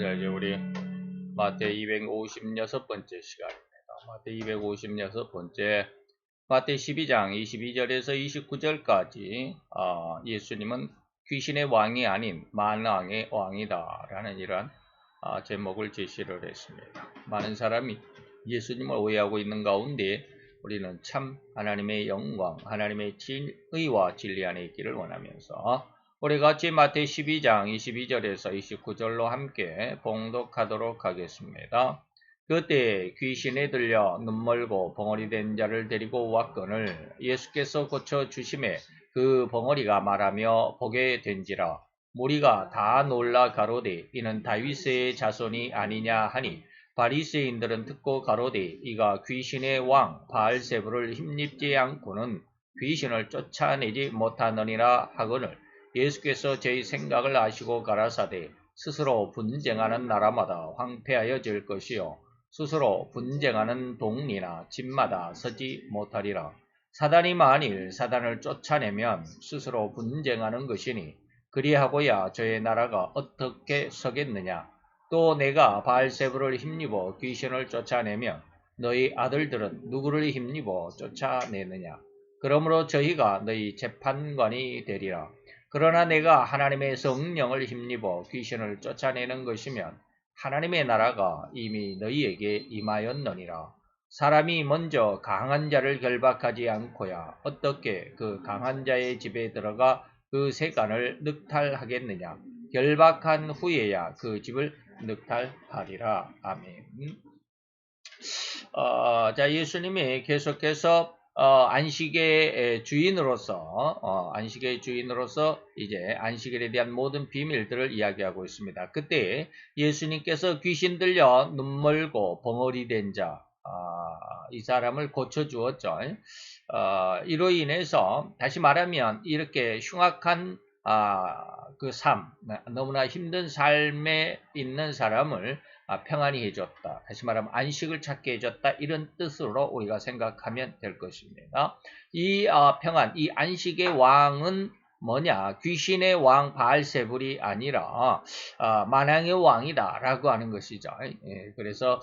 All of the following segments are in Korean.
자, 이제 우리 마태 256번째 시간입니다. 마태 256번째, 마태 12장 22절에서 29절까지 예수님은 귀신의 왕이 아닌 만왕의 왕이다 라는 이런 제목을 제시를 했습니다. 많은 사람이 예수님을 오해하고 있는 가운데 우리는 참 하나님의 영광, 하나님의 의와 진리 안에 있기를 원하면서 우리 같이 마태 12장 22절에서 29절로 함께 봉독하도록 하겠습니다. 그때 귀신에 들려 눈멀고 벙어리 된 자를 데리고 왔거늘 예수께서 고쳐주심에 그 벙어리가 말하며 보게 된지라. 무리가 다 놀라 가로되 이는 다윗의 자손이 아니냐 하니 바리새인들은 듣고 가로되 이가 귀신의 왕 바알세불을 힘입지 않고는 귀신을 쫓아내지 못하느니라 하거늘 예수께서 저희 생각을 아시고 가라사대 스스로 분쟁하는 나라마다 황폐하여질 것이요 스스로 분쟁하는 동리나 집마다 서지 못하리라. 사단이 만일 사단을 쫓아내면 스스로 분쟁하는 것이니 그리하고야 저의 나라가 어떻게 서겠느냐. 또 내가 바알세불을 힘입어 귀신을 쫓아내면 너희 아들들은 누구를 힘입어 쫓아내느냐. 그러므로 저희가 너희 재판관이 되리라. 그러나 내가 하나님의 성령을 힘입어 귀신을 쫓아내는 것이면 하나님의 나라가 이미 너희에게 임하였느니라. 사람이 먼저 강한 자를 결박하지 않고야 어떻게 그 강한 자의 집에 들어가 그 세간을 늑탈하겠느냐. 결박한 후에야 그 집을 늑탈하리라. 아멘. 자, 예수님이 계속해서 안식의 주인으로서 이제 안식일에 대한 모든 비밀들을 이야기하고 있습니다. 그때 예수님께서 귀신 들려 눈멀고 벙어리 된 자, 이 사람을 고쳐주었죠. 이로 인해서 다시 말하면 이렇게 흉악한 그 삶, 너무나 힘든 삶에 있는 사람을 평안히 해줬다. 다시 말하면 안식을 찾게 해줬다. 이런 뜻으로 우리가 생각하면 될 것입니다. 이 평안, 이 안식의 왕은 뭐냐? 귀신의 왕 바알세불이 아니라 만왕의 왕이다 라고 하는 것이죠. 그래서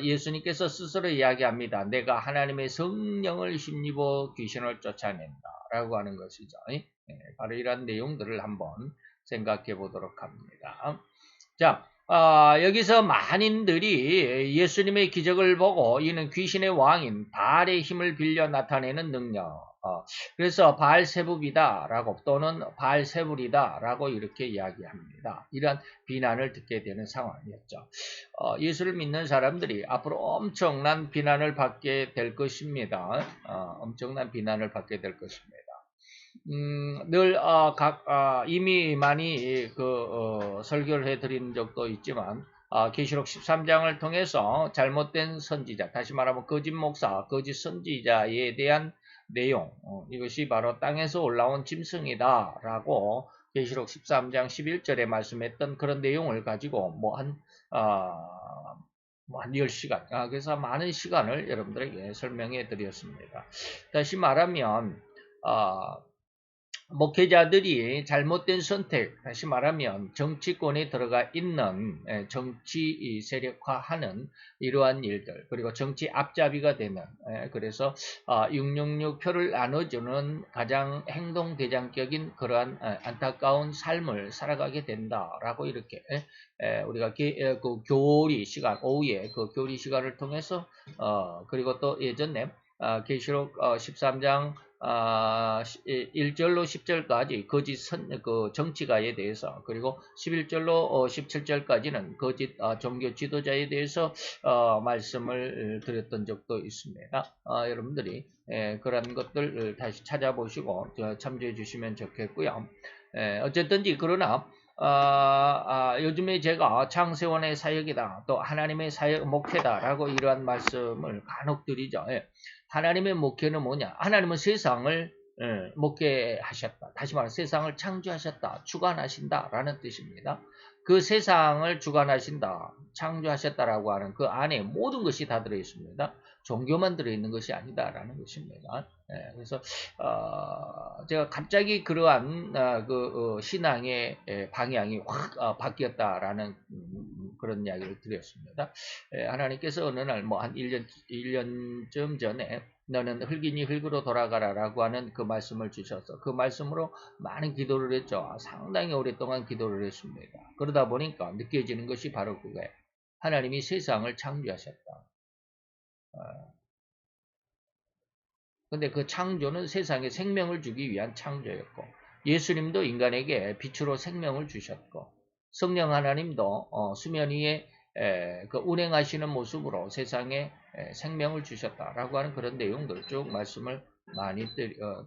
예수님께서 스스로 이야기합니다. 내가 하나님의 성령을 힘입어 귀신을 쫓아낸다 라고 하는 것이죠. 바로 이런 내용들을 한번 생각해 보도록 합니다. 자, 여기서 많은들이 예수님의 기적을 보고 이는 귀신의 왕인 바알의 힘을 빌려 나타내는 능력, 그래서 바알세불이다 라고 또는 바알세불이다 라고 이렇게 이야기합니다. 이런 비난을 듣게 되는 상황이었죠. 예수를 믿는 사람들이 앞으로 엄청난 비난을 받게 될 것입니다. 엄청난 비난을 받게 될 것입니다. 늘 이미 많이 설교를 해드린 적도 있지만 계시록 13장을 통해서 잘못된 선지자, 다시 말하면 거짓 목사, 거짓 선지자에 대한 내용, 이것이 바로 땅에서 올라온 짐승이다 라고 계시록 13장 11절에 말씀했던 그런 내용을 가지고 한 10시간, 그래서 많은 시간을 여러분들에게 설명해 드렸습니다. 다시 말하면 목회자들이 잘못된 선택, 다시 말하면 정치권에 들어가 있는 정치 세력화하는 이러한 일들, 그리고 정치 앞잡이가 되는, 그래서 666 표를 나눠주는 가장 행동대장격인 그러한 안타까운 삶을 살아가게 된다라고 이렇게 우리가 그 교리 시간, 오후에 그 교리 시간을 통해서 그리고 또 예전에 계시록 13장 1절로 10절까지 거짓 그 정치가에 대해서, 그리고 11절로 17절까지는 거짓 종교 지도자에 대해서 말씀을 드렸던 적도 있습니다. 여러분들이 그런 것들 다시 찾아보시고 참조해 주시면 좋겠고요. 어쨌든지 그러나 요즘에 제가 창세원의 사역이다, 또 하나님의 사역 목회다라고 이러한 말씀을 간혹 드리죠. 하나님의 목회는 뭐냐? 하나님은 세상을 목회하셨다. 다시 말해 세상을 창조하셨다, 주관하신다라는 뜻입니다. 그 세상을 주관하신다, 창조하셨다라고 하는 그 안에 모든 것이 다 들어 있습니다. 종교만 들어 있는 것이 아니다라는 것입니다. 그래서 제가 갑자기 그러한 신앙의 방향이 확 바뀌었다라는 그런 이야기를 드렸습니다. 하나님께서 어느 날 뭐 한 1년쯤 전에 너는 흙이니 흙으로 돌아가라라고 하는 그 말씀을 주셔서 그 말씀으로 많은 기도를 했죠. 상당히 오랫동안 기도를 했습니다. 그러다 보니까 느껴지는 것이 바로 그거예요. 하나님이 세상을 창조하셨다. 근데 그 창조는 세상에 생명을 주기 위한 창조였고 예수님도 인간에게 빛으로 생명을 주셨고 성령 하나님도 수면 위에 그 운행하시는 모습으로 세상에 생명을 주셨다라고 하는 그런 내용들 쭉 말씀을 많이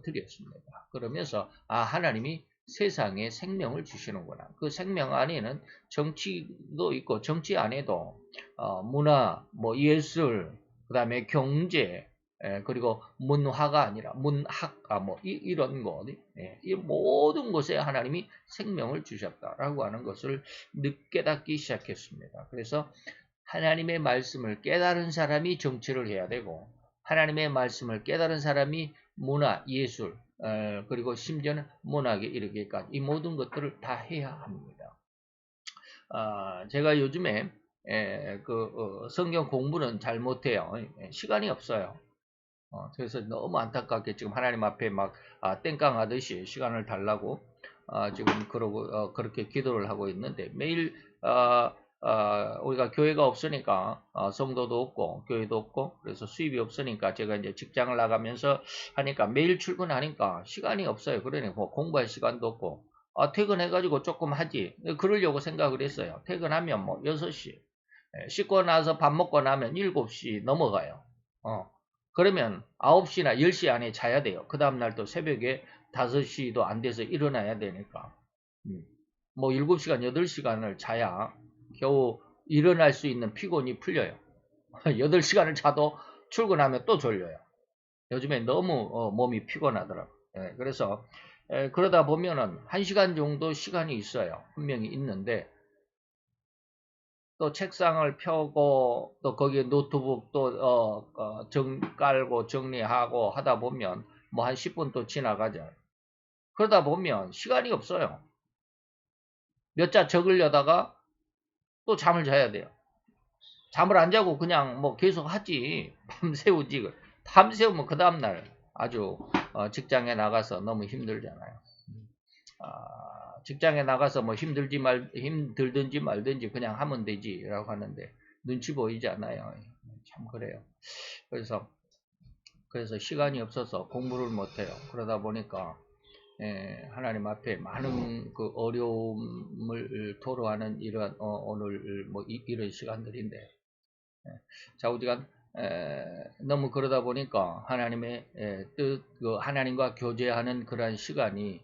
드렸습니다. 그러면서 하나님이 세상에 생명을 주시는구나. 그 생명 안에는 정치도 있고 정치 안에도 문화, 뭐 예술, 그 다음에 경제, 그리고 문화가 아니라 문학, 이런 것, 이 모든 것에 하나님이 생명을 주셨다라고 하는 것을 깨닫기 시작했습니다. 그래서 하나님의 말씀을 깨달은 사람이 정치를 해야 되고 하나님의 말씀을 깨달은 사람이 문화, 예술, 그리고 심지어는 문학에 이르기까지 이 모든 것들을 다 해야 합니다. 제가 요즘에 성경 공부는 잘 못해요. 시간이 없어요. 그래서 너무 안타깝게 지금 하나님 앞에 막 땡깡하듯이 시간을 달라고 지금 그렇게 기도를 하고 있는데 매일 우리가 교회가 없으니까 성도도 없고 교회도 없고 그래서 수입이 없으니까 제가 이제 직장을 나가면서 하니까 매일 출근하니까 시간이 없어요. 그러니 뭐 공부할 시간도 없고 퇴근해가지고 조금 하지 그러려고 생각을 했어요. 퇴근하면 뭐 6시 씻고 나서 밥 먹고 나면 7시 넘어가요. 그러면 9시나 10시 안에 자야 돼요. 그 다음날 또 새벽에 5시도 안 돼서 일어나야 되니까. 뭐 7시간, 8시간을 자야 겨우 일어날 수 있는 피곤이 풀려요. 8시간을 자도 출근하면 또 졸려요. 요즘에 너무 몸이 피곤하더라고요. 그래서 그러다 보면은 1시간 정도 시간이 있어요. 분명히 있는데 또 책상을 펴고 또 거기에 노트북 또 깔고 정리하고 하다 보면 뭐 한 10분 또 지나가죠. 그러다 보면 시간이 없어요. 몇 자 적으려다가 또 잠을 자야 돼요. 잠을 안 자고 그냥 뭐 계속 하지 밤새우지. 밤새우면 그 다음날 아주 직장에 나가서 너무 힘들잖아요. 직장에 나가서 뭐 힘들든지 말든지 그냥 하면 되지라고 하는데 눈치 보이지 않아요. 참 그래요. 그래서 시간이 없어서 공부를 못해요. 그러다 보니까 하나님 앞에 많은 그 어려움을 토로하는 이런 오늘 뭐 이런 시간들인데 자 우리가 너무 그러다 보니까 하나님의 뜻, 하나님과 교제하는 그러한 시간이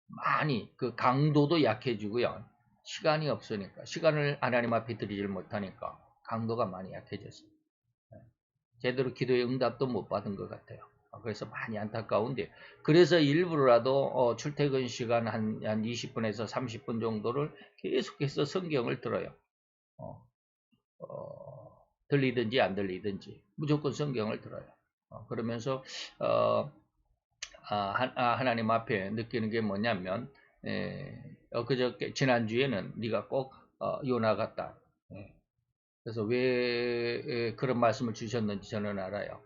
많이 그 강도도 약해지고요. 시간이 없으니까 시간을 하나님 앞에 드리질 못하니까 강도가 많이 약해졌어요. 제대로 기도의 응답도 못 받은 것 같아요. 그래서 많이 안타까운데 그래서 일부러라도 출퇴근 시간 한 20분에서 30분 정도를 계속해서 성경을 들어요. 들리든지 안 들리든지 무조건 성경을 들어요. 그러면서 하나님 앞에 느끼는 게 뭐냐면 그저께 지난주에는 네가 꼭 요나 같다. 그래서 왜 그런 말씀을 주셨는지 저는 알아요.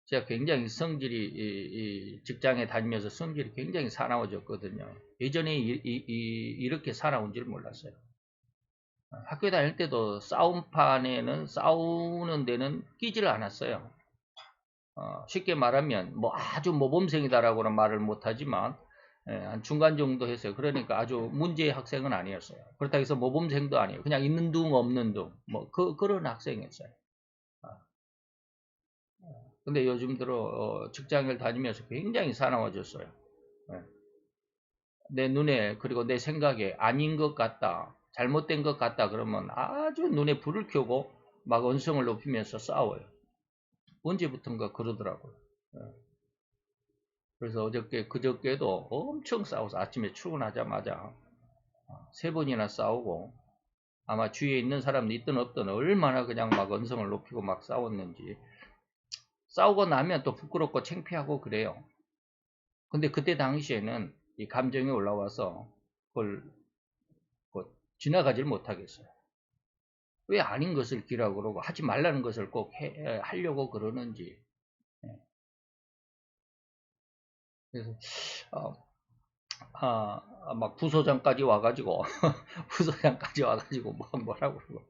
제가 굉장히 성질이 직장에 다니면서 성질이 굉장히 사나워졌거든요. 예전에 이렇게 사나운 줄 몰랐어요. 학교 다닐 때도 싸움판에는 싸우는 데는 끼지를 않았어요. 쉽게 말하면 뭐 아주 모범생이다라고는 말을 못하지만 한 중간 정도 했어요. 그러니까 아주 문제의 학생은 아니었어요. 그렇다고 해서 모범생도 아니에요. 그냥 있는 둥 없는 둥 뭐 그런 학생이었어요. 근데 요즘 들어 직장을 다니면서 굉장히 사나워졌어요. 내 눈에 그리고 내 생각에 아닌 것 같다, 잘못된 것 같다 그러면 아주 눈에 불을 켜고 막 언성을 높이면서 싸워요. 언제부턴가 그러더라고요. 그래서 그저께도 엄청 싸워서 아침에 출근하자마자 3번이나 싸우고 아마 주위에 있는 사람도 있든 없든 얼마나 그냥 막 언성을 높이고 막 싸웠는지 싸우고 나면 또 부끄럽고 창피하고 그래요. 근데 그때 당시에는 이 감정이 올라와서 그걸 지나가질 못하겠어요. 왜 아닌 것을 기라고 그러고 하지 말라는 것을 꼭 하려고 그러는지. 그래서 막 부소장까지 와가지고 부소장까지 와가지고 뭐라고 그러고.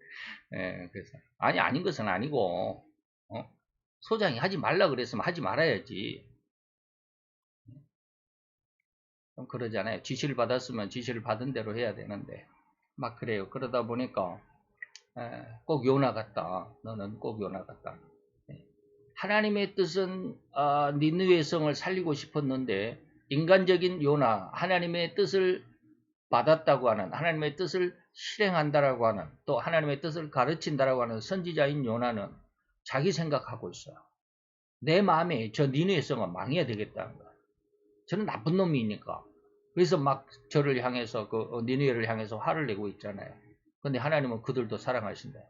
그래서 아닌 것은 아니고 소장이 하지 말라 그랬으면 하지 말아야지. 좀 그러잖아요. 지시를 받았으면 지시를 받은 대로 해야 되는데 막 그래요. 그러다 보니까 꼭 요나 같다. 너는 꼭 요나 같다. 하나님의 뜻은 니느웨의 성을 살리고 싶었는데 인간적인 요나, 하나님의 뜻을 받았다고 하는, 하나님의 뜻을 실행한다라고 하는, 또 하나님의 뜻을 가르친다라고 하는 선지자인 요나는 자기 생각하고 있어요. 내 마음에 저 니느웨의 성은 망해야 되겠다는 거예요. 저는 나쁜 놈이니까. 그래서 막 저를 향해서 니느웨를 향해서 화를 내고 있잖아요. 근데 하나님은 그들도 사랑하신다.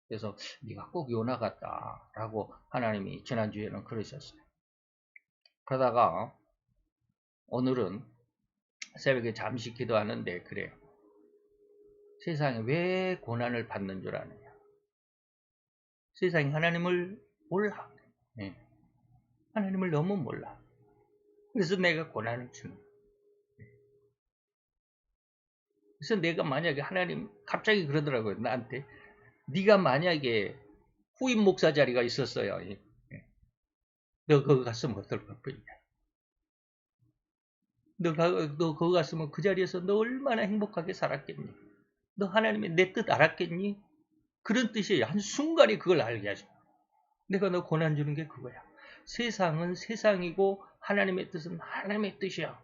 그래서 네가 꼭 요나 같다라고 하나님이 지난주에는 그러셨어요. 그러다가 오늘은 새벽에 잠시 기도하는데 그래요. 세상에 왜 고난을 받는 줄 아느냐. 세상이 하나님을 몰라. 네. 하나님을 너무 몰라. 그래서 내가 고난을 주는 거예요. 그래서 내가 만약에 하나님 갑자기 그러더라고요. 나한테 네가 만약에 후임 목사 자리가 있었어요. 너 거기 갔으면 어떨 것 같냐. 너 거기 갔으면 그 자리에서 너 얼마나 행복하게 살았겠니? 너 하나님의 내 뜻 알았겠니? 그런 뜻이에요. 한순간에 그걸 알게 하죠. 내가 너 고난 주는 게 그거야. 세상은 세상이고 하나님의 뜻은 하나님의 뜻이야.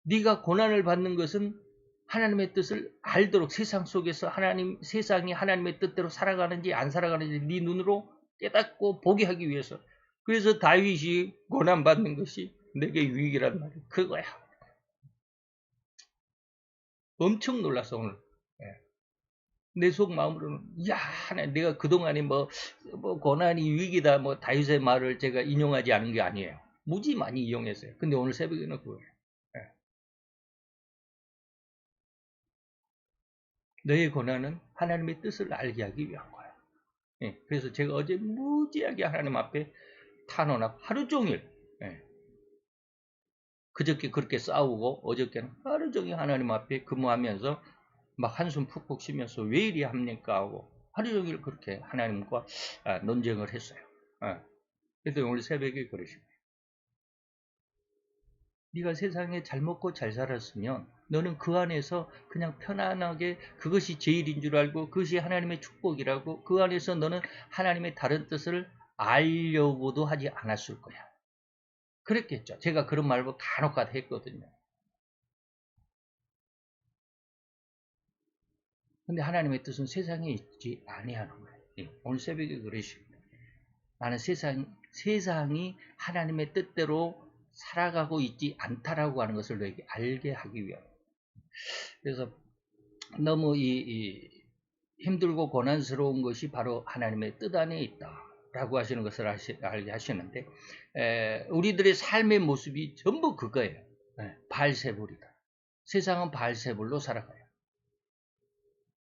네가 고난을 받는 것은 하나님의 뜻을 알도록 세상 속에서 세상이 하나님의 뜻대로 살아가는지 안 살아가는지 네 눈으로 깨닫고 보게 하기 위해서. 그래서 다윗이 고난받는 것이 내게 유익이란 말이야. 그거야. 엄청 놀랐어 오늘. 내 속 마음으로는 야 내가 그동안에 뭐 고난이 유익이다 뭐 다윗의 말을 제가 인용하지 않은 게 아니에요. 무지 많이 이용했어요. 근데 오늘 새벽에는 그거예요. 너의 고난은 하나님의 뜻을 알게 하기 위한 거야. 그래서 제가 어제 무지하게 하나님 앞에 탄원하고 하루 종일 그저께 그렇게 싸우고 어저께는 하루 종일 하나님 앞에 근무하면서 막 한숨 푹푹 쉬면서 왜 이리 합니까 하고 하루 종일 그렇게 하나님과 논쟁을 했어요. 그래서 오늘 새벽에 그러시고 네가 세상에 잘 먹고 잘 살았으면 너는 그 안에서 그냥 편안하게 그것이 제일인 줄 알고 그것이 하나님의 축복이라고 그 안에서 너는 하나님의 다른 뜻을 알려고도 하지 않았을 거야. 그랬겠죠. 제가 그런 말을 간혹 했거든요. 근데 하나님의 뜻은 세상에 있지 아니하는 거예요. 오늘 새벽에 그러십니다. 나는 세상이 하나님의 뜻대로 살아가고 있지 않다라고 하는 것을 너에게 알게 하기 위함. 그래서 너무 힘들고 고난스러운 것이 바로 하나님의 뜻 안에 있다라고 하시는 것을 알게 하시는데 우리들의 삶의 모습이 전부 그거예요. 바알세불이다. 세상은 바알세불로 살아가요.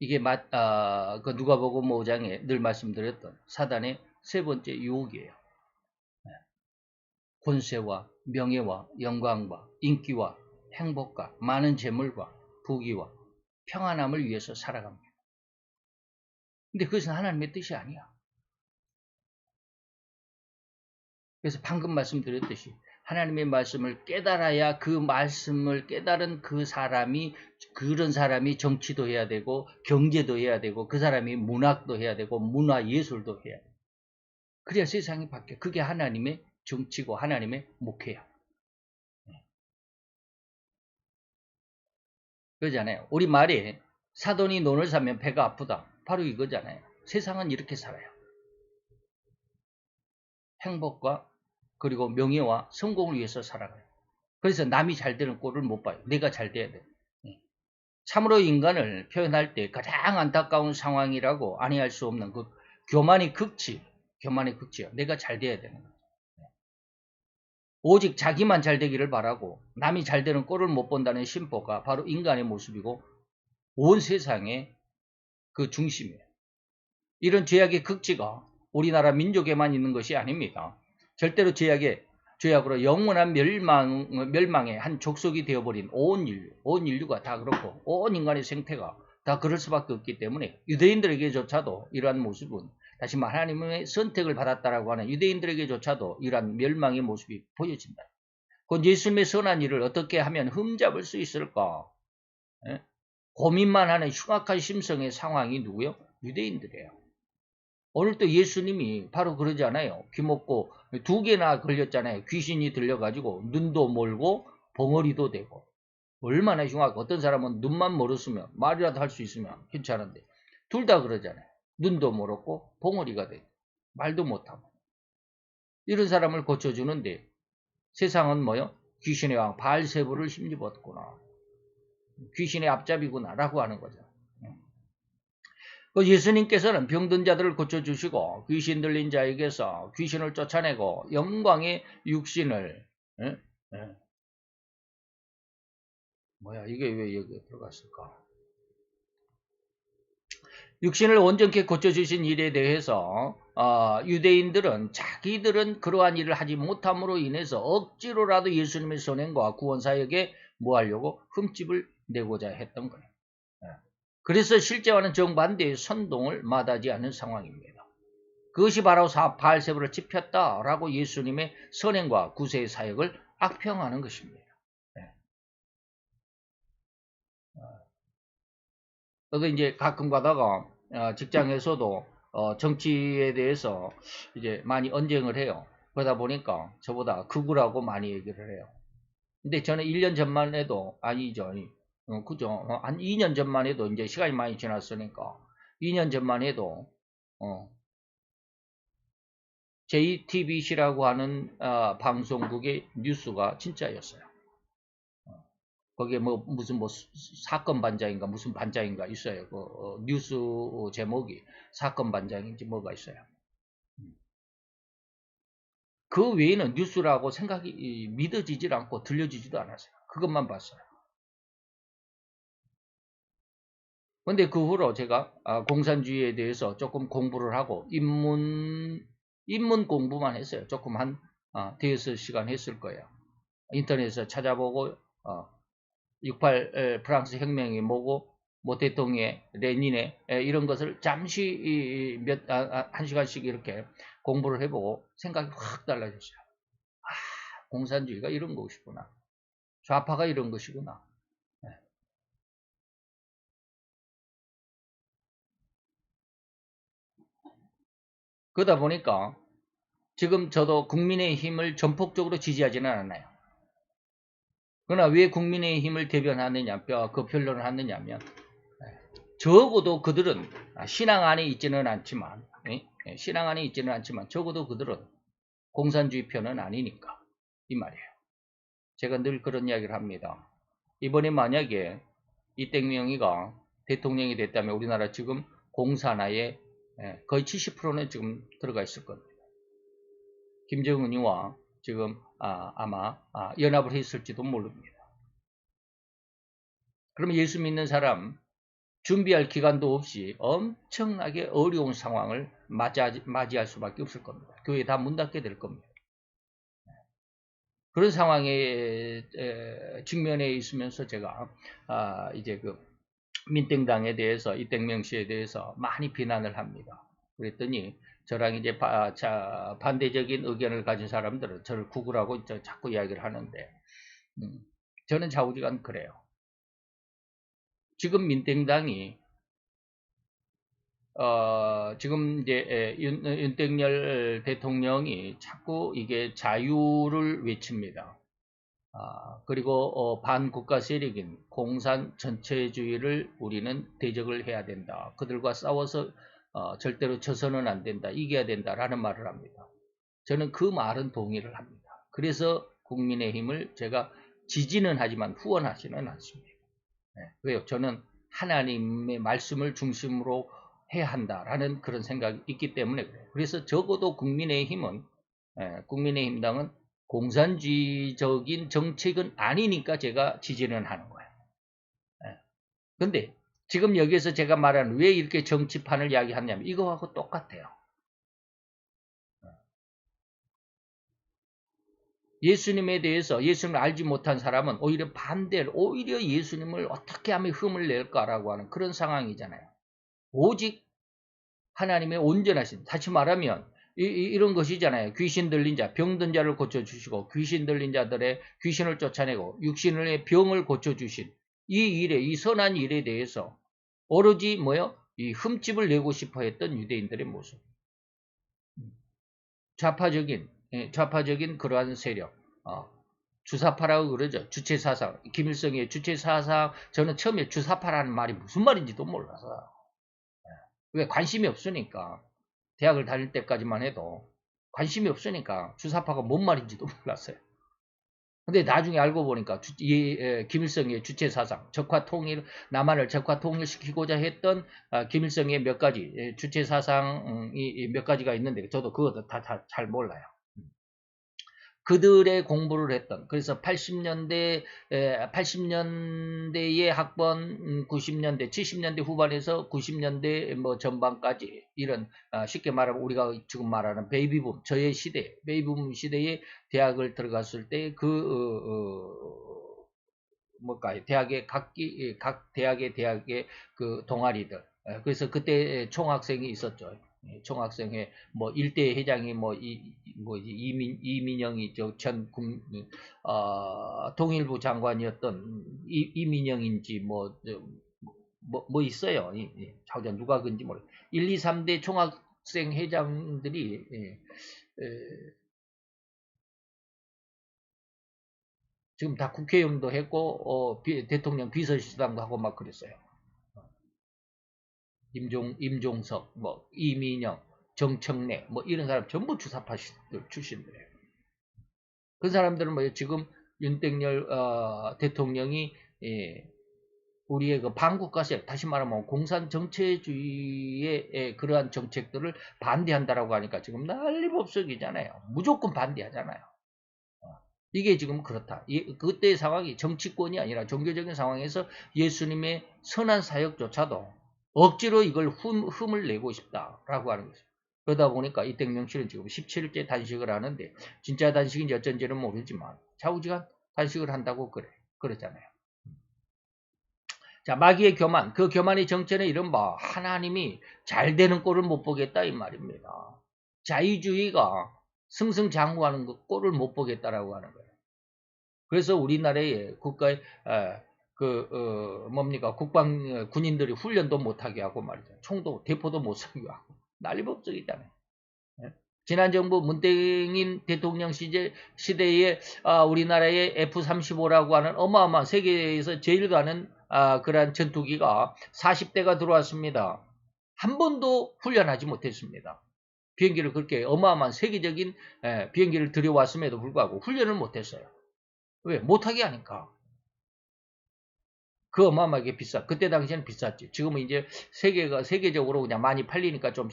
이게 그 누가복음 5장에 늘 말씀드렸던 사단의 세 번째 유혹이에요. 권세와 명예와 영광과 인기와 행복과 많은 재물과 부귀와 평안함을 위해서 살아갑니다. 근데 그것은 하나님의 뜻이 아니야. 그래서 방금 말씀드렸듯이 하나님의 말씀을 깨달아야 그 말씀을 깨달은 그런 사람이 정치도 해야 되고 경제도 해야 되고 그 사람이 문학도 해야 되고 문화예술도 해야 돼. 그래야 세상이 바뀌어. 그게 하나님의 정치고 하나님의 목회야. 그러잖아요. 우리 말이 사돈이 논을 사면 배가 아프다. 바로 이거잖아요. 세상은 이렇게 살아요. 행복과 그리고 명예와 성공을 위해서 살아가요. 그래서 남이 잘 되는 꼴을 못 봐요. 내가 잘 돼야 돼. 참으로 인간을 표현할 때 가장 안타까운 상황이라고 아니할 수 없는 그 교만의 극치요. 내가 잘 돼야 되는 거예요. 오직 자기만 잘 되기를 바라고 남이 잘 되는 꼴을 못 본다는 심보가 바로 인간의 모습이고 온 세상의 그 중심이에요. 이런 죄악의 극지가 우리나라 민족에만 있는 것이 아닙니다. 절대로 죄악으로 영원한 멸망의 한 족속이 되어버린 온 인류가 다 그렇고 온 인간의 생태가 다 그럴 수밖에 없기 때문에 유대인들에게조차도 이러한 모습은 다시 말해 하나님의 선택을 받았다라고 하는 유대인들에게조차도 이러한 멸망의 모습이 보여진다. 그 예수님의 선한 일을 어떻게 하면 흠잡을 수 있을까? 예? 고민만 하는 흉악한 심성의 상황이 누구요? 유대인들이에요. 오늘 또 예수님이 바로 그러잖아요. 귀먹고 2개나 걸렸잖아요. 귀신이 들려가지고 눈도 멀고 벙어리도 되고. 얼마나 흉하고 어떤 사람은 눈만 멀었으면 말이라도 할 수 있으면 괜찮은데 둘 다 그러잖아요. 눈도 멀었고 벙어리가 되고 말도 못하고. 이런 사람을 고쳐주는데 세상은 뭐요? 귀신의 왕 바알세부를 힘입었구나. 귀신의 앞잡이구나 라고 하는 거죠. 예수님께서는 병든 자들을 고쳐주시고 귀신 들린 자에게서 귀신을 쫓아내고 영광의 육신을 이게 왜 여기에 들어갔을까? 육신을 온전케 고쳐주신 일에 대해서 유대인들은 자기들은 그러한 일을 하지 못함으로 인해서 억지로라도 예수님의 선행과 구원사역에 뭐 하려고 흠집을 내고자 했던 거예요. 그래서 실제와는 정반대의 선동을 마다하지 않는 상황입니다. 그것이 바로 바알세부를 짚혔다라고 예수님의 선행과 구세의 사역을 악평하는 것입니다. 저도 이제 가끔 가다가 직장에서도 정치에 대해서 이제 많이 언쟁을 해요. 그러다 보니까 저보다 극우라고 많이 얘기를 해요. 근데 저는 1년 전만 해도 아니죠. 그죠. 한 2년 전만 해도 이제 시간이 많이 지났으니까 2년 전만 해도 JTBC라고 하는 방송국의 뉴스가 진짜였어요. 거기에 무슨 사건 반장인가 무슨 반장인가 있어요. 뉴스 제목이 사건 반장인지 뭐가 있어요. 그 외에는 뉴스라고 생각이 믿어지질 않고 들려지지도 않았어요. 그것만 봤어요. 근데 그 후로 제가 공산주의에 대해서 조금 공부를 하고 인문 공부만 했어요. 조금 한 대여섯 시간 했을 거예요. 인터넷에서 찾아보고 68 프랑스 혁명이 뭐고 뭐 대통령의 레닌의 이런 것을 잠시 한 시간씩 이렇게 공부를 해보고 생각이 확 달라졌어요. 공산주의가 이런 것이구나. 좌파가 이런 것이구나. 그러다 보니까 지금 저도 국민의힘을 전폭적으로 지지하지는 않아요. 그러나 왜 국민의힘을 대변하느냐, 그 변론을 하느냐면 적어도 그들은 신앙 안에 있지는 않지만 적어도 그들은 공산주의 편은 아니니까 이 말이에요. 제가 늘 그런 이야기를 합니다. 이번에 만약에 이땡명이가 대통령이 됐다면 우리나라 지금 공산화에 거의 70%는 지금 들어가 있을 겁니다. 김정은이와 지금 아마 연합을 했을지도 모릅니다. 그러면 예수 믿는 사람 준비할 기간도 없이 엄청나게 어려운 상황을 맞이할 수밖에 없을 겁니다. 교회 다 문 닫게 될 겁니다. 그런 상황에 직면해 있으면서 제가 이제 그 민땡당에 대해서 이땡명 씨에 대해서 많이 비난을 합니다. 그랬더니 저랑 이제 반대적인 의견을 가진 사람들은 저를 구구라고 자꾸 이야기를 하는데 저는 좌우지간 그래요. 지금 민땡당이 지금 이제 윤석열 대통령이 자꾸 이게 자유를 외칩니다. 그리고 반국가 세력인 공산 전체주의를 우리는 대적을 해야 된다. 그들과 싸워서 절대로 져서는 안 된다. 이겨야 된다라는 말을 합니다. 저는 그 말은 동의를 합니다. 그래서 국민의힘을 제가 지지는 하지만 후원하지는 않습니다. 왜요? 저는 하나님의 말씀을 중심으로 해야 한다라는 그런 생각이 있기 때문에 그래요. 그래서 적어도 국민의힘은 국민의힘당은 공산주의적인 정책은 아니니까 제가 지지는 하는 거예요. 근데 지금 여기에서 제가 말하는 왜 이렇게 정치판을 이야기하냐면 이거하고 똑같아요. 예수님에 대해서 예수님을 알지 못한 사람은 오히려 반대로 오히려 예수님을 어떻게 하면 흠을 낼까라고 하는 그런 상황이잖아요. 오직 하나님의 온전하신, 다시 말하면 이런 것이잖아요. 귀신 들린 자, 병든 자를 고쳐주시고 귀신 들린 자들의 귀신을 쫓아내고 육신의 병을 고쳐주신 이 일에, 이 선한 일에 대해서 오로지 뭐요? 이 흠집을 내고 싶어 했던 유대인들의 모습. 좌파적인 그러한 세력. 주사파라고 그러죠. 주체사상. 김일성의 주체사상. 저는 처음에 주사파라는 말이 무슨 말인지도 몰라서. 왜? 관심이 없으니까. 대학을 다닐 때까지만 해도 관심이 없으니까 주사파가 뭔 말인지도 몰랐어요. 근데 나중에 알고 보니까 김일성의 주체사상, 적화통일, 남한을 적화통일시키고자 했던 김일성의 몇 가지 주체사상이 몇 가지가 있는데 저도 그것도 다 잘 몰라요. 그들의 공부를 했던, 그래서 80년대의 학번, 90년대, 70년대 후반에서 90년대 뭐 전반까지 이런 쉽게 말하면 우리가 지금 말하는 베이비붐, 저의 시대, 베이비붐 시대에 대학을 들어갔을 때 뭘까요? 대학의 각 대학의 그 동아리들. 그래서 그때 총학생이 있었죠. 총학생회 뭐 일대 회장이 이민영이 통일부 장관이었던 이민영인지 뭐 있어요. 자우자 누가 그런지 모르. 1, 2, 3대 총학생 회장들이 지금 다 국회의원도 했고 대통령 비서실장도 하고 막 그랬어요. 임종석, 이민영, 정청래, 이런 사람 전부 주사파 출신들이에요. 그 사람들은 지금 윤석열 대통령이 우리의 그 반국가세, 다시 말하면 공산 정체주의의 그러한 정책들을 반대한다라고 하니까 지금 난리법석이잖아요. 무조건 반대하잖아요. 이게 지금 그렇다. 그때의 상황이 정치권이 아니라 종교적인 상황에서 예수님의 선한 사역조차도 억지로 이걸 흠을 내고 싶다라고 하는 거죠. 그러다 보니까 이택명 씨는 지금 17일째 단식을 하는데 진짜 단식인지 어쩐지는 모르지만 좌우지간 단식을 한다고 그러잖아요. 자, 마귀의 교만, 그 교만의 정체는 이른바 하나님이 잘 되는 꼴을 못 보겠다 이 말입니다. 자유주의가 승승장구하는 꼴을 못 보겠다라고 하는 거예요. 그래서 우리나라의 국가의 국방 군인들이 훈련도 못하게 하고 말이죠. 총도 대포도 못 쏘게 하고 난리법석이잖아요. 지난 정부 문재인 대통령 시대에 우리나라의 F-35라고 하는 어마어마한 세계에서 제일 가는 그러한 전투기가 40대가 들어왔습니다. 한 번도 훈련하지 못했습니다. 비행기를 그렇게 어마어마한 세계적인 비행기를 들여왔음에도 불구하고 훈련을 못했어요. 왜? 못하게 하니까. 그 어마어마하게 비싸. 그때 당시에는 비쌌지. 지금은 이제 세계적으로 그냥 많이 팔리니까 좀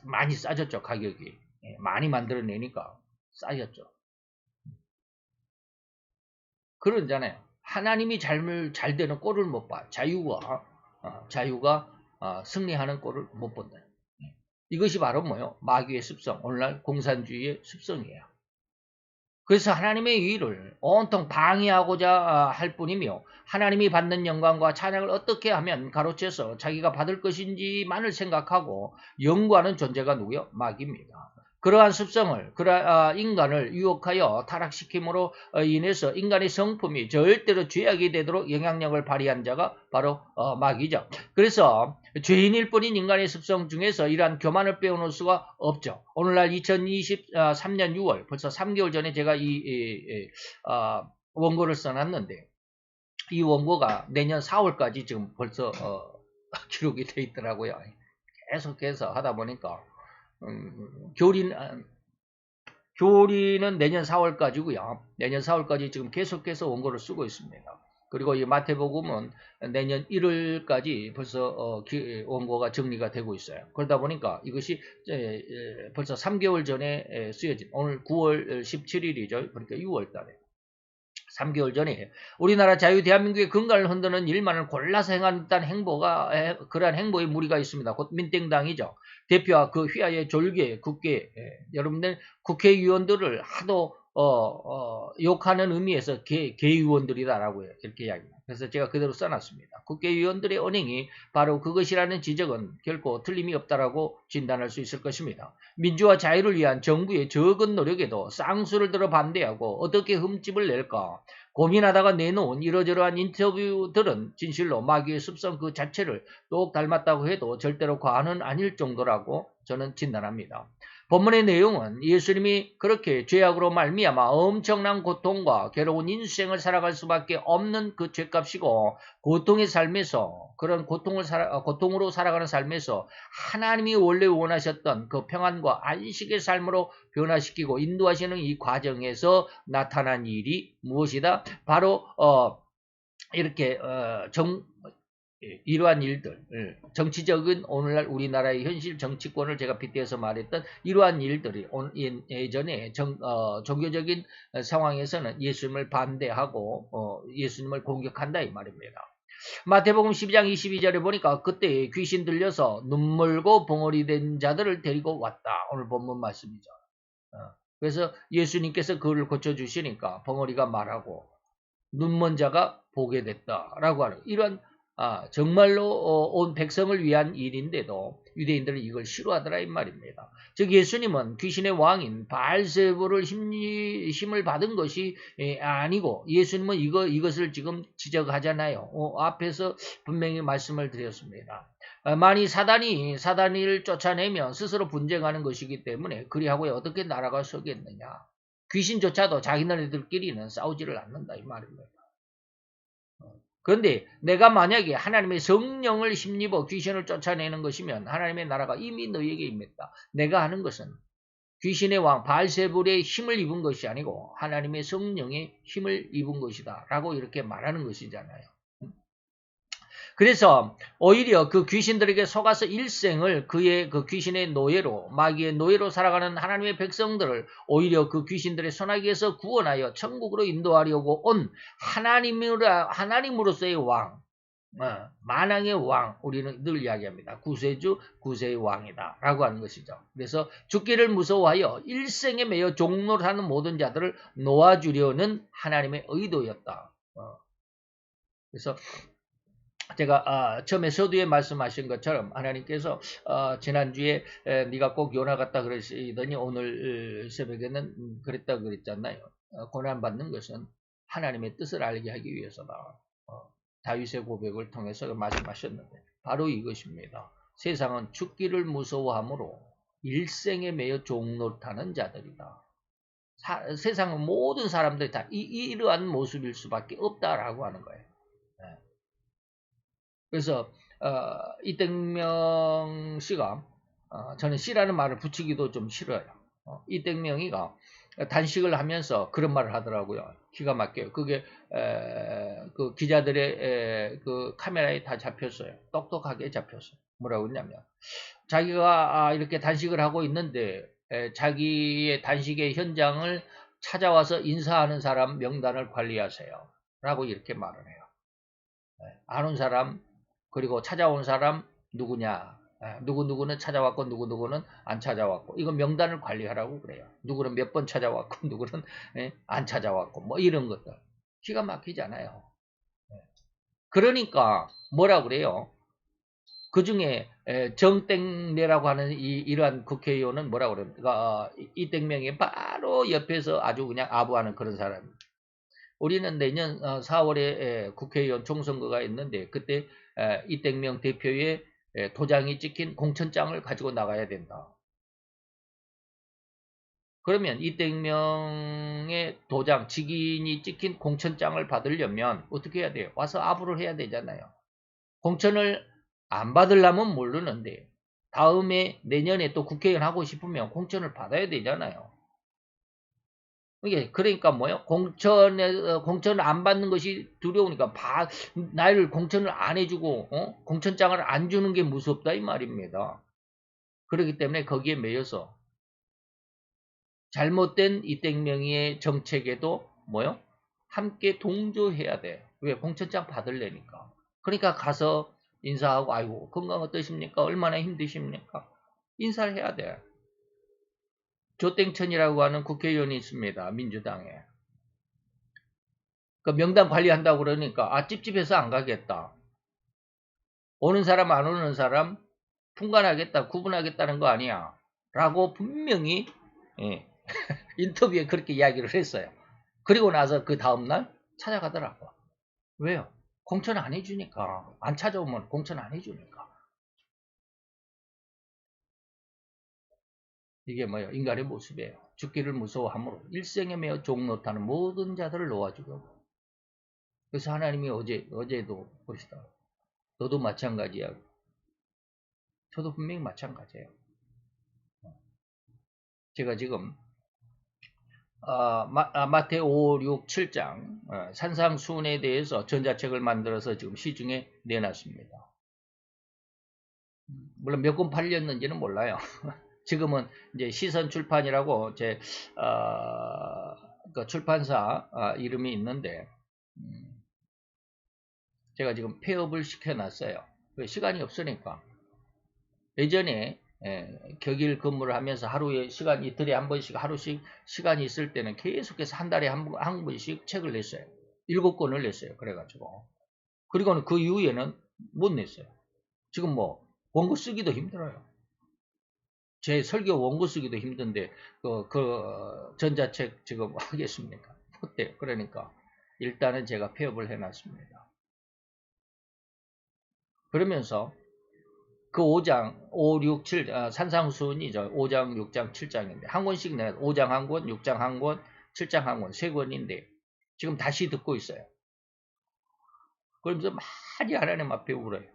많이 싸졌죠, 가격이. 많이 만들어내니까 싸졌죠. 그러잖아요. 하나님이 잘 되는 꼴을 못 봐. 자유가 승리하는 꼴을 못 본다. 이것이 바로 뭐요? 마귀의 습성, 오늘날 공산주의의 습성이에요. 그래서 하나님의 일을 온통 방해하고자 할 뿐이며 하나님이 받는 영광과 찬양을 어떻게 하면 가로채서 자기가 받을 것인지만을 생각하고 연구하는 존재가 누구요? 마귀입니다. 그러한 습성을 인간을 유혹하여 타락시킴으로 인해서 인간의 성품이 절대로 죄악이 되도록 영향력을 발휘한 자가 바로 마귀죠. 그래서 죄인일 뿐인 인간의 습성 중에서 이러한 교만을 빼어놓을 수가 없죠. 오늘날 2023년 6월 벌써 3개월 전에 제가 이 원고를 써놨는데 이 원고가 내년 4월까지 지금 벌써 기록이 돼 있더라고요. 계속해서 하다 보니까 교리는 내년 4월까지고요. 내년 4월까지 지금 계속해서 원고를 쓰고 있습니다. 그리고 이 마태복음은 내년 1월까지 벌써 원고가 정리가 되고 있어요. 그러다 보니까 이것이 벌써 3개월 전에 쓰여진 오늘 9월 17일이죠. 그러니까 6월 달에 3개월 전에 우리나라 자유 대한민국의 근간을 흔드는 일만을 골라서 행한 그러한 행보의 무리가 있습니다. 곧 민땡당이죠. 대표와 그 휘하의 졸개 국회, 여러분들 국회의원들을 하도 욕하는 의미에서 개의원들이다라고 이렇게 이야기합니다. 그래서 제가 그대로 써놨습니다. 국회의원들의 언행이 바로 그것이라는 지적은 결코 틀림이 없다라고 진단할 수 있을 것입니다. 민주화 자유를 위한 정부의 적은 노력에도 쌍수를 들어 반대하고 어떻게 흠집을 낼까 고민하다가 내놓은 이러저러한 인터뷰들은 진실로 마귀의 습성 그 자체를 똑 닮았다고 해도 절대로 과언은 아닐 정도라고 저는 진단합니다. 본문의 내용은 예수님이 그렇게 죄악으로 말미암아 엄청난 고통과 괴로운 인생을 살아갈 수밖에 없는 그 죄값이고 고통의 삶에서 그런 고통으로 살아가는 삶에서 하나님이 원래 원하셨던 그 평안과 안식의 삶으로 변화시키고 인도하시는 이 과정에서 나타난 일이 무엇이다? 바로 이렇게 이러한 일들, 정치적인 오늘날 우리나라의 현실 정치권을 제가 빗대어서 말했던 이러한 일들이 예전에 종교적인 상황에서는 예수님을 반대하고 예수님을 공격한다 이 말입니다. 마태복음 12장 22절에 보니까 그때 귀신 들려서 눈멀고 벙어리 된 자들을 데리고 왔다. 오늘 본문 말씀이죠. 그래서 예수님께서 그를 고쳐주시니까 벙어리가 말하고 눈먼 자가 보게 됐다라고 하는 이런 정말로 온 백성을 위한 일인데도 유대인들은 이걸 싫어하더라 이 말입니다. 즉 예수님은 귀신의 왕인 바알세불을 힘을 받은 것이 아니고 예수님은 이것을 지금 지적하잖아요. 앞에서 분명히 말씀을 드렸습니다. 만일 사단이를 쫓아내면 스스로 분쟁하는 것이기 때문에 그리하고 어떻게 나라가 서겠느냐. 귀신조차도 자기네들끼리는 싸우지를 않는다 이 말입니다. 그런데 내가 만약에 하나님의 성령을 힘입어 귀신을 쫓아내는 것이면 하나님의 나라가 이미 너희에게 임했다. 내가 하는 것은 귀신의 왕 바알세불의 힘을 입은 것이 아니고 하나님의 성령의 힘을 입은 것이다 라고 이렇게 말하는 것이잖아요. 그래서 오히려 그 귀신들에게 속아서 일생을 그의 그 귀신의 노예로 마귀의 노예로 살아가는 하나님의 백성들을 오히려 그 귀신들의 손아귀에서 구원하여 천국으로 인도하려고 온 하나님으로서의 왕, 만왕의 왕, 우리는 늘 이야기합니다. 구세주, 구세의 왕이다 라고 하는 것이죠. 그래서 죽기를 무서워하여 일생에 매여 종노릇하는 모든 자들을 놓아주려는 하나님의 의도였다. 그래서 제가 처음에 서두에 말씀하신 것처럼 하나님께서 지난주에 네가 꼭 요나 같다 그러시더니 오늘 새벽에는 그랬다고 그랬잖아요. 고난받는 것은 하나님의 뜻을 알게 하기 위해서다. 다윗의 고백을 통해서 말씀하셨는데 바로 이것입니다. 세상은 죽기를 무서워하므로 일생에 매여 종노릇하는 자들이다. 세상은 모든 사람들이 다 이러한 모습일 수밖에 없다라고 하는 거예요. 그래서 이땡명 씨가 저는 씨라는 말을 붙이기도 좀 싫어요. 이땡명이가 단식을 하면서 그런 말을 하더라고요. 기가 막혀요. 그게 그 기자들의 그 카메라에 다 잡혔어요. 똑똑하게 잡혔어요. 뭐라고 했냐면 자기가 이렇게 단식을 하고 있는데 자기의 단식의 현장을 찾아와서 인사하는 사람 명단을 관리하세요. 라고 이렇게 말을 해요. 안 온 사람 그리고 찾아온 사람 누구냐. 누구는 찾아왔고 누구는 안 찾아왔고 이거 명단을 관리하라고 그래요. 누구는 몇 번 찾아왔고 누구는 안 찾아왔고 뭐 이런 것들. 기가 막히잖아요. 그러니까 뭐라 그래요. 그중에 정땡래라고 하는 이러한 국회의원은 뭐라 그래요. 그러니까 이땡명이 바로 옆에서 아주 그냥 아부하는 그런 사람입니다. 우리는 내년 4월에 국회의원 총선거가 있는데 그때 이땡명 대표의 도장이 찍힌 공천장을 가지고 나가야 된다. 그러면 이땡명의 도장, 직인이 찍힌 공천장을 받으려면 어떻게 해야 돼요? 와서 아부를 해야 되잖아요. 공천을 안 받으려면 모르는데 다음에 내년에 또 국회의원 하고 싶으면 공천을 받아야 되잖아요. 그러니까 뭐요? 공천을 안 받는 것이 두려우니까 나를 공천을 안 해주고 공천장을 안 주는 게 무섭다 이 말입니다. 그렇기 때문에 거기에 매여서 잘못된 이땡명의 정책에도 뭐요? 함께 동조해야 돼. 왜? 공천장 받을래니까. 그러니까 가서 인사하고 아이고 건강 어떠십니까? 얼마나 힘드십니까? 인사를 해야 돼. 조땡천이라고 하는 국회의원이 있습니다. 민주당에. 그 명단 관리한다고 그러니까 찝찝해서 안 가겠다. 오는 사람 안 오는 사람 분간하겠다, 구분하겠다는 거 아니야. 라고 분명히 인터뷰에 그렇게 이야기를 했어요. 그리고 나서 그 다음날 찾아가더라고. 왜요? 공천 안 해주니까. 안 찾아오면 공천 안 해주니까. 이게 뭐예요? 인간의 모습이에요. 죽기를 무서워함으로 일생에 매어 종노타는 모든 자들을 놓아주고. 그래서 하나님이 어제도 그러시다. 너도 마찬가지야. 저도 분명히 마찬가지예요. 제가 지금 마태 5, 6, 7장 산상수훈에 대해서 전자책을 만들어서 지금 시중에 내놨습니다. 물론 몇 권 팔렸는지는 몰라요. 지금은 이제 시선출판이라고 제 그 출판사 이름이 있는데 제가 지금 폐업을 시켜놨어요. 시간이 없으니까. 예전에 격일 근무를 하면서 하루에 시간 이틀에 한 번씩 하루씩 시간이 있을 때는 계속해서 한 달에 한 번씩 책을 냈어요. 7권을 냈어요. 그래가지고 그리고는 그 이후에는 못 냈어요. 지금 뭐 원고 쓰기도 힘들어요. 제 설교 원고 쓰기도 힘든데 그 전자책 지금 하겠습니까? 어때요? 그러니까 일단은 제가 폐업을 해놨습니다. 그러면서 그 5장, 5, 6, 7, 산상수훈이죠. 5장, 6장, 7장인데 한 권씩 내가 5장 한 권, 6장 한 권, 7장 한 권, 3권인데 지금 다시 듣고 있어요. 그러면서 많이 하나님 앞에 울어요.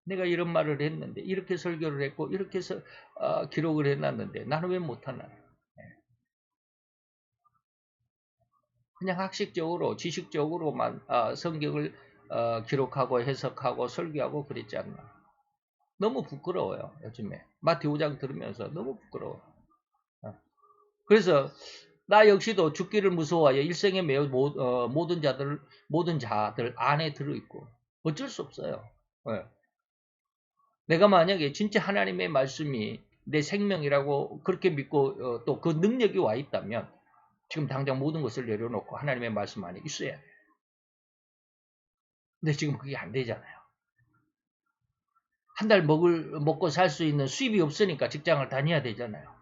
내가 이런 말을 했는데 이렇게 설교를 했고 이렇게 해서 기록을 해놨는데 나는 왜 못하나. 그냥 학식적으로 지식적으로만 성경을 기록하고 해석하고 설교하고 그랬지 않나. 너무 부끄러워요. 요즘에 마태오 5장 들으면서 너무 부끄러워요. 그래서 나 역시도 죽기를 무서워하여 일생에 매우 모든 자들 안에 들어있고 어쩔 수 없어요. 내가 만약에 진짜 하나님의 말씀이 내 생명이라고 그렇게 믿고 또 그 능력이 와 있다면 지금 당장 모든 것을 내려놓고 하나님의 말씀 안에 있어야 돼요. 근데 지금 그게 안 되잖아요. 한 달 먹고 살 수 있는 수입이 없으니까 직장을 다녀야 되잖아요.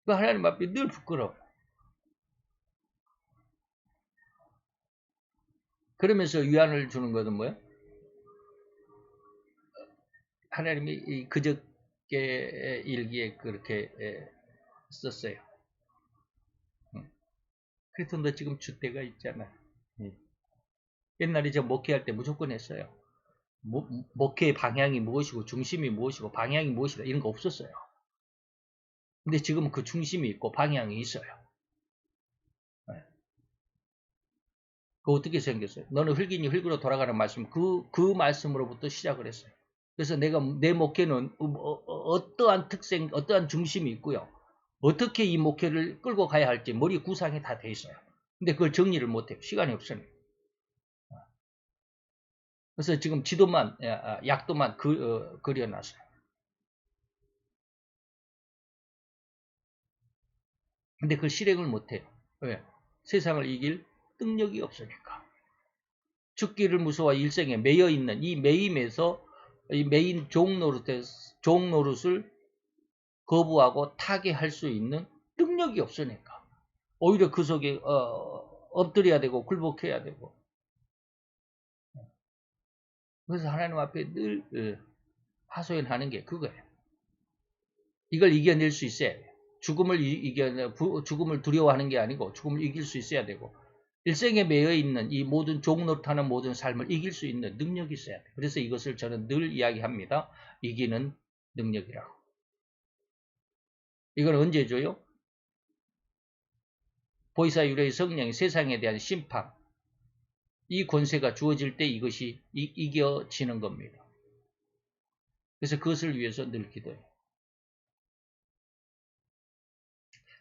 그 하나님 앞에 늘 부끄러워요. 그러면서 위안을 주는 것은 뭐예요? 하나님이 그저께 일기에 그렇게 썼어요. 그래서 너 지금 주대가 있잖아. 옛날에 저 목회할 때 무조건 했어요. 목회의 방향이 무엇이고 중심이 무엇이고 방향이 무엇이다 이런 거 없었어요. 근데 지금은 그 중심이 있고 방향이 있어요. 그 어떻게 생겼어요? 너는 흙이니 흙으로 돌아가는 말씀 그 말씀으로부터 시작을 했어요. 그래서 내 목회는 어떠한 특성, 어떠한 중심이 있고요. 어떻게 이 목회를 끌고 가야 할지 머리 구상이 다 돼 있어요. 근데 그걸 정리를 못해요. 시간이 없으니까. 그래서 지금 지도만, 약도만 그려놨어요. 근데 그걸 실행을 못해요. 왜? 세상을 이길 능력이 없으니까. 죽기를 무서워 일생에 매여있는 이 매임에서 이 매인 종노릇을 거부하고 타개할 수 있는 능력이 없으니까. 오히려 그 속에 엎드려야 되고 굴복해야 되고. 그래서 하나님 앞에 늘 하소연하는 게 그거예요. 이걸 이겨낼 수 있어야 돼요. 죽음을 두려워하는 게 아니고 죽음을 이길 수 있어야 되고 일생에 매여 있는 이 모든 종노릇하는 모든 삶을 이길 수 있는 능력이 있어야 돼요. 그래서 이것을 저는 늘 이야기합니다. 이기는 능력이라고. 이건 언제 줘요? 보이사 유래의 성령이 세상에 대한 심판, 이 권세가 주어질 때 이것이 이겨지는 겁니다. 그래서 그것을 위해서 늘 기도해요.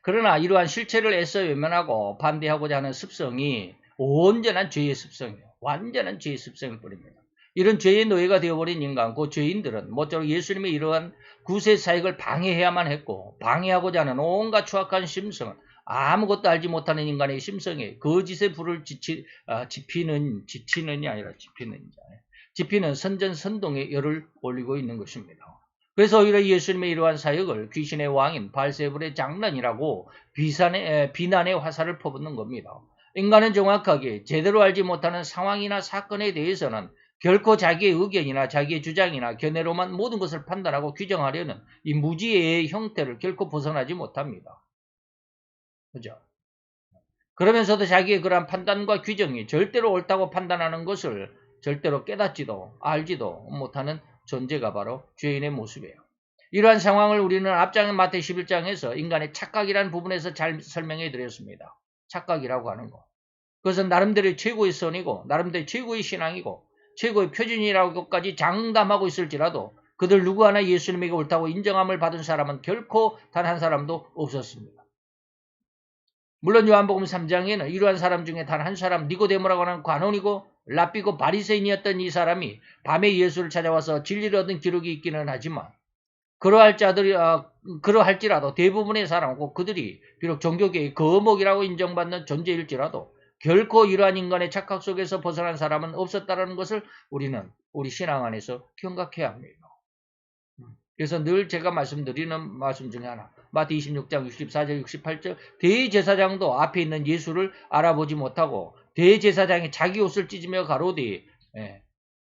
그러나 이러한 실체를 애써 외면하고 반대하고자 하는 습성이 온전한 죄의 습성이에요. 완전한 죄의 습성일 뿐입니다. 이런 죄의 노예가 되어버린 인간, 그 죄인들은 모쪼록 예수님의 이러한 구세 사역을 방해해야만 했고, 방해하고자 하는 온갖 추악한 심성은 아무것도 알지 못하는 인간의 심성에 거짓의 불을 지피는 선전선동의 열을 올리고 있는 것입니다. 그래서 오히려 예수님의 이러한 사역을 귀신의 왕인 발세불의 장난이라고 비난의 화살을 퍼붓는 겁니다. 인간은 정확하게 제대로 알지 못하는 상황이나 사건에 대해서는 결코 자기의 의견이나 자기의 주장이나 견해로만 모든 것을 판단하고 규정하려는 이 무지의 형태를 결코 벗어나지 못합니다. 그죠? 그러면서도 자기의 그러한 판단과 규정이 절대로 옳다고 판단하는 것을 절대로 깨닫지도 알지도 못하는 존재가 바로 죄인의 모습이에요. 이러한 상황을 우리는 앞장 마태 11장에서 인간의 착각이라는 부분에서 잘 설명해 드렸습니다. 착각이라고 하는 것. 그것은 나름대로의 최고의 선이고 나름대로의 최고의 신앙이고 최고의 표준이라고까지 장담하고 있을지라도 그들 누구 하나 예수님에게 옳다고 인정함을 받은 사람은 결코 단 한 사람도 없었습니다. 물론 요한복음 3장에는 이러한 사람 중에 단 한 사람 니고데모라고 하는 관원이고 랍비고 바리새인이었던 이 사람이 밤에 예수를 찾아와서 진리를 얻은 기록이 있기는 하지만 그러할지라도 대부분의 사람하고 그들이 비록 종교계의 거목이라고 인정받는 존재일지라도 결코 이러한 인간의 착각 속에서 벗어난 사람은 없었다는 것을 우리는 우리 신앙 안에서 경각해야 합니다. 그래서 늘 제가 말씀드리는 말씀 중에 하나, 마태 26장 64절 68절 대제사장도 앞에 있는 예수를 알아보지 못하고 대제사장이 자기 옷을 찢으며 가로되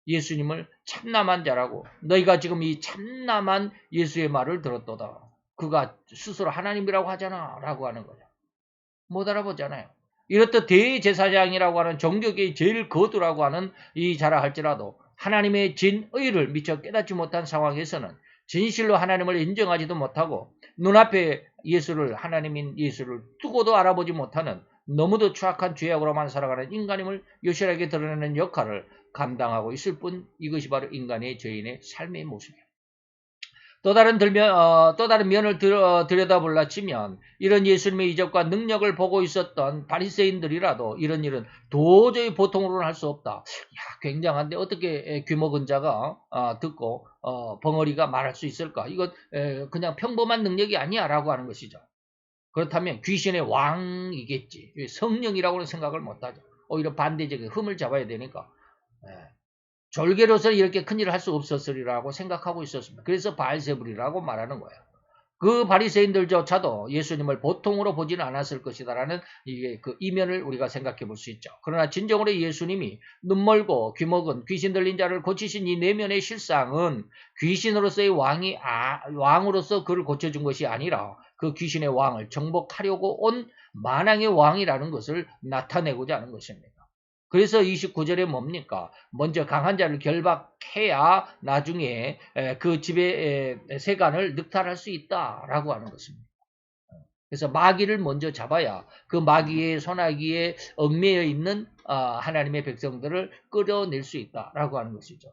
예수님을 참남한 자라고 너희가 지금 이 참남한 예수의 말을 들었도다. 그가 스스로 하나님이라고 하잖아 라고 하는 거죠. 못 알아보잖아요. 이렇듯 대제사장이라고 하는 종교계의 제일 거두라고 하는 이 자라 할지라도 하나님의 진의를 미처 깨닫지 못한 상황에서는 진실로 하나님을 인정하지도 못하고 눈앞에 하나님인 예수를 두고도 알아보지 못하는 너무도 추악한 죄악으로만 살아가는 인간임을 여실하게 드러내는 역할을 감당하고 있을 뿐 이것이 바로 인간의 죄인의 삶의 모습이에요. 또 다른 면을 들여다볼라 치면 이런 예수님의 이적과 능력을 보고 있었던 바리새인들이라도 이런 일은 도저히 보통으로는 할 수 없다. 야, 굉장한데 어떻게 귀먹은 자가 듣고 벙어리가 말할 수 있을까? 이건 그냥 평범한 능력이 아니야 라고 하는 것이죠. 그렇다면 귀신의 왕이겠지. 성령이라고는 생각을 못하죠. 오히려 반대적인 흠을 잡아야 되니까. 졸개로서 이렇게 큰일을 할 수 없었으리라고 생각하고 있었습니다. 그래서 바알세불이라고 말하는 거예요. 그 바리새인들조차도 예수님을 보통으로 보지는 않았을 것이다라는 이게 그 이면을 우리가 생각해 볼 수 있죠. 그러나 진정으로 예수님이 눈멀고 귀먹은 귀신 들린 자를 고치신 이 내면의 실상은 귀신으로서의 왕으로서 그를 고쳐준 것이 아니라 그 귀신의 왕을 정복하려고 온 만왕의 왕이라는 것을 나타내고자 하는 것입니다. 그래서 29절에 뭡니까? 먼저 강한 자를 결박해야 나중에 그 집의 세간을 늑탈할 수 있다라고 하는 것입니다. 그래서 마귀를 먼저 잡아야 그 마귀의 소나기에 얽매여 있는 하나님의 백성들을 끌어낼 수 있다라고 하는 것이죠.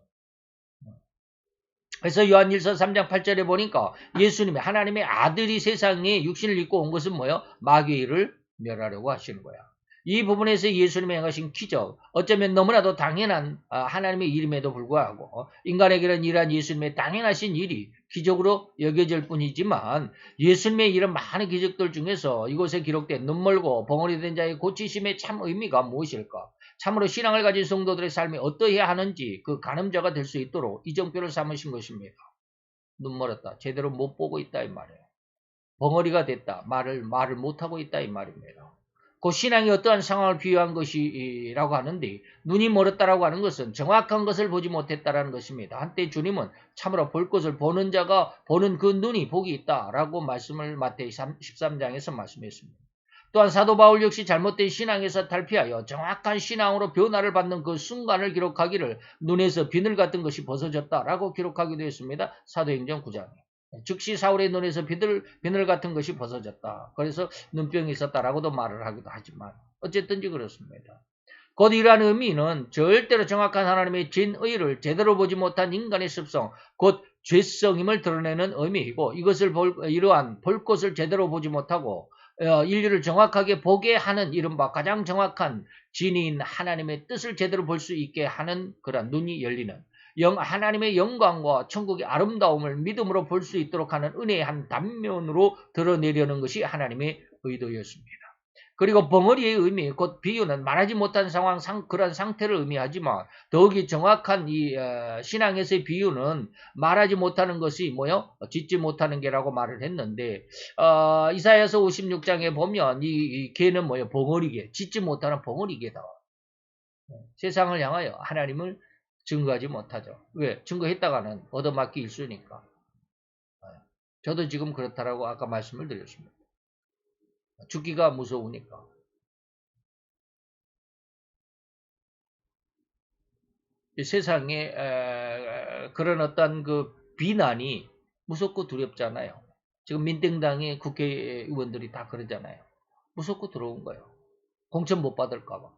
그래서 요한일서 3장 8절에 보니까 예수님이 하나님의 아들이 세상에 육신을 입고 온 것은 뭐예요? 마귀의 일을 멸하려고 하시는 거야. 이 부분에서 예수님이 행하신 기적, 어쩌면 너무나도 당연한 하나님의 일임에도 불구하고 인간에게는 이러한 예수님의 당연하신 일이 기적으로 여겨질 뿐이지만 예수님의 이런 많은 기적들 중에서 이곳에 기록된 눈멀고 벙어리 된 자의 고치심의 참 의미가 무엇일까? 참으로 신앙을 가진 성도들의 삶이 어떠해야 하는지 그 가늠자가 될 수 있도록 이정표를 삼으신 것입니다. 눈멀었다. 제대로 못 보고 있다 이 말이에요. 벙어리가 됐다. 말을 못하고 있다 이 말입니다. 그 신앙이 어떠한 상황을 비유한 것이라고 하는데 눈이 멀었다라고 하는 것은 정확한 것을 보지 못했다라는 것입니다. 한때 주님은 참으로 볼 것을 보는 자가 보는 그 눈이 복이 있다라고 말씀을 마태 13장에서 말씀했습니다. 또한 사도 바울 역시 잘못된 신앙에서 탈피하여 정확한 신앙으로 변화를 받는 그 순간을 기록하기를 눈에서 비늘 같은 것이 벗어졌다라고 기록하기도 했습니다. 사도행전 9장에. 즉시 사울의 눈에서 비늘 같은 것이 벗어졌다. 그래서 눈병이 있었다라고도 말을 하기도 하지만 어쨌든지 그렇습니다. 곧 이러한 의미는 절대로 정확한 하나님의 진의를 제대로 보지 못한 인간의 습성, 곧 죄성임을 드러내는 의미이고 이것을 이러한 볼 것을 제대로 보지 못하고 인류를 정확하게 보게 하는 이른바 가장 정확한 진리인 하나님의 뜻을 제대로 볼 수 있게 하는 그런 눈이 열리는 하나님의 영광과 천국의 아름다움을 믿음으로 볼 수 있도록 하는 은혜의 한 단면으로 드러내려는 것이 하나님의 의도였습니다. 그리고 벙어리의 의미, 곧 비유는 말하지 못한 상황, 그런 상태를 의미하지만 더욱이 정확한 이 신앙에서의 비유는 말하지 못하는 것이 뭐요? 짓지 못하는 게라고 말을 했는데 이사야서 56장에 보면 이 개는 뭐요? 벙어리개, 짓지 못하는 벙어리개다. 세상을 향하여 하나님을 증거하지 못하죠. 왜? 증거했다가는 얻어맞기 일쑤니까. 저도 지금 그렇다라고 아까 말씀을 드렸습니다. 죽기가 무서우니까. 이 세상에 그런 어떤 그 비난이 무섭고 두렵잖아요. 지금 민땡당의 국회의원들이 다 그러잖아요. 무섭고 두려운 거예요. 공천 못 받을까 봐.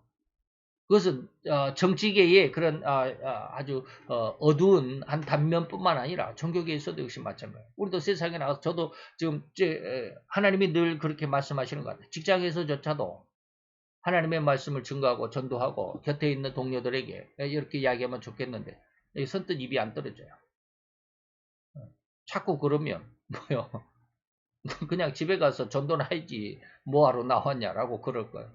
그것은 정치계의 그런 아주 어두운 한 단면뿐만 아니라 종교계에서도 역시 마찬가지예요. 우리도 세상에 나가서 저도 지금 하나님이 늘 그렇게 말씀하시는 것 같아요. 직장에서조차도 하나님의 말씀을 증거하고 전도하고 곁에 있는 동료들에게 이렇게 이야기하면 좋겠는데 선뜻 입이 안 떨어져요. 자꾸 그러면 뭐요? 그냥 집에 가서 전도나 하지 뭐하러 나왔냐라고 그럴 거예요.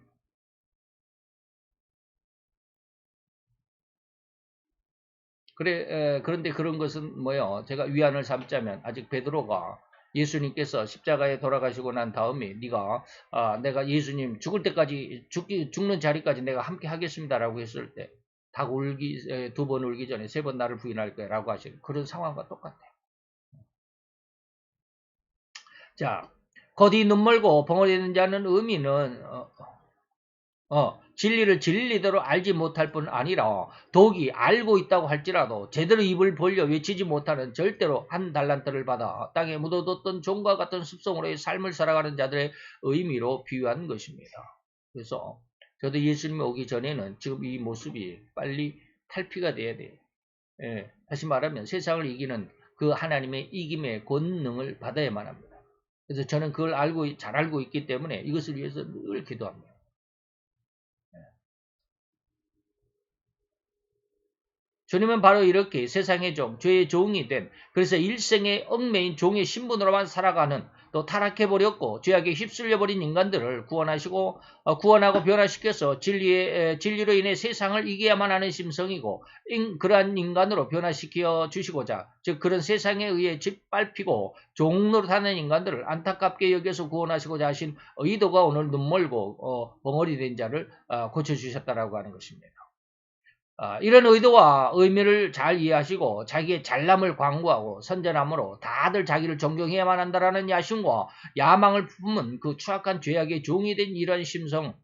그런데 그런 것은 뭐요? 제가 위안을 삼자면 아직 베드로가 예수님께서 십자가에 돌아가시고 난 다음에 내가 예수님 죽을 때까지 죽는 자리까지 내가 함께 하겠습니다라고 했을 때 닭 울기 2번 울기 전에 3번 나를 부인할 거야라고 하신 그런 상황과 똑같아요. 자, 겉이 눈멀고 벙어리 있는 자는 의미는 진리를 진리대로 알지 못할 뿐 아니라 독이 알고 있다고 할지라도 제대로 입을 벌려 외치지 못하는 절대로 한 달란트를 받아 땅에 묻어뒀던 종과 같은 습성으로의 삶을 살아가는 자들의 의미로 비유한 것입니다. 그래서 저도 예수님이 오기 전에는 지금 이 모습이 빨리 탈피가 돼야 돼요. 다시 말하면 세상을 이기는 그 하나님의 이김의 권능을 받아야만 합니다. 그래서 저는 그걸 잘 알고 있기 때문에 이것을 위해서 늘 기도합니다. 주님은 바로 이렇게 세상의 종, 죄의 종이 된, 그래서 일생의 얽매인 종의 신분으로만 살아가는, 또 타락해버렸고 죄악에 휩쓸려버린 인간들을 구원하고 변화시켜서 진리로 인해 세상을 이겨야만 하는 심성이고, 그러한 인간으로 변화시켜 주시고자, 즉 그런 세상에 의해 짓밟히고 종노릇하는 인간들을 안타깝게 여겨서 구원하시고자 하신 의도가 오늘 눈멀고 벙어리 된 자를 고쳐주셨다라고 하는 것입니다. 이런 의도와 의미를 잘 이해하시고 자기의 잘남을 광고하고 선전함으로 다들 자기를 존경해야만 한다라는 야심과 야망을 품은 그 추악한 죄악의 종이 된 이런 심성,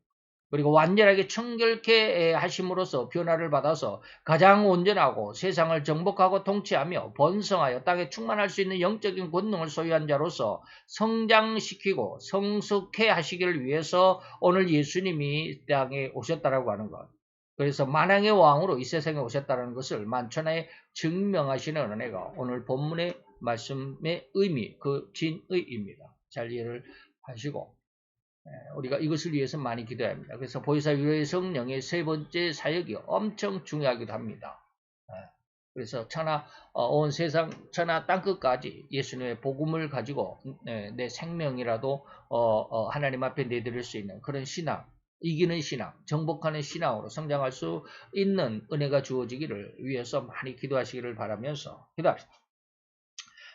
그리고 완전하게 청결케 하심으로써 변화를 받아서 가장 온전하고 세상을 정복하고 통치하며 번성하여 땅에 충만할 수 있는 영적인 권능을 소유한 자로서 성장시키고 성숙해 하시기를 위해서 오늘 예수님이 땅에 오셨다라고 하는 것. 그래서 만왕의 왕으로 이 세상에 오셨다는 것을 만천하에 증명하시는 은혜가 오늘 본문의 말씀의 의미, 그 진의입니다. 잘 이해를 하시고 우리가 이것을 위해서 많이 기도해야 합니다. 그래서 보혜사 유로의 성령의 3번째 사역이 엄청 중요하기도 합니다. 그래서 온 세상 천하 땅끝까지 예수님의 복음을 가지고 내 생명이라도 하나님 앞에 내드릴 수 있는 그런 신앙, 이기는 신앙, 정복하는 신앙으로 성장할 수 있는 은혜가 주어지기를 위해서 많이 기도하시기를 바라면서 기도합시다.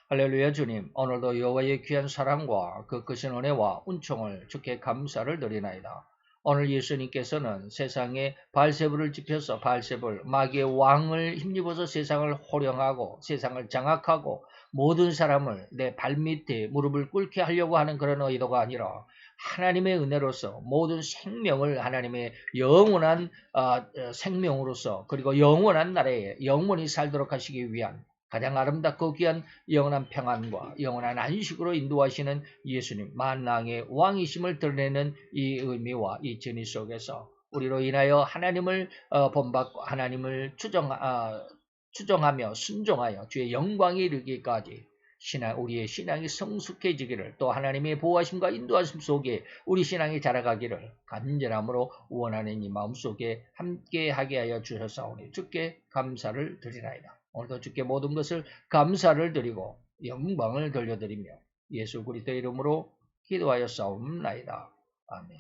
할렐루야. 주님, 오늘도 여호와의 귀한 사랑과 그 크신 은혜와 은총을 주께 감사를 드리나이다. 오늘 예수님께서는 세상에 바알세불을 지펴서 바알세불 마귀의 왕을 힘입어서 세상을 호령하고 세상을 장악하고 모든 사람을 내 발밑에 무릎을 꿇게 하려고 하는 그런 의도가 아니라 하나님의 은혜로서 모든 생명을 하나님의 영원한 생명으로서 그리고 영원한 나라에 영원히 살도록 하시기 위한 가장 아름답고 귀한 영원한 평안과 영원한 안식으로 인도하시는 예수님 만왕의 왕이심을 드러내는 이 의미와 이 진리 속에서 우리로 인하여 하나님을 본받고 하나님을 추종하며 순종하여 주의 영광이 이르기까지 우리의 신앙이 성숙해지기를, 또 하나님의 보호하심과 인도하심 속에 우리 신앙이 자라가기를 간절함으로 원하는 이 마음속에 함께하게 하여 주셨사오니 주께 감사를 드리나이다. 오늘도 주께 모든 것을 감사를 드리고 영광을 돌려드리며 예수 그리스도의 이름으로 기도하여 싸움나이다. 아멘.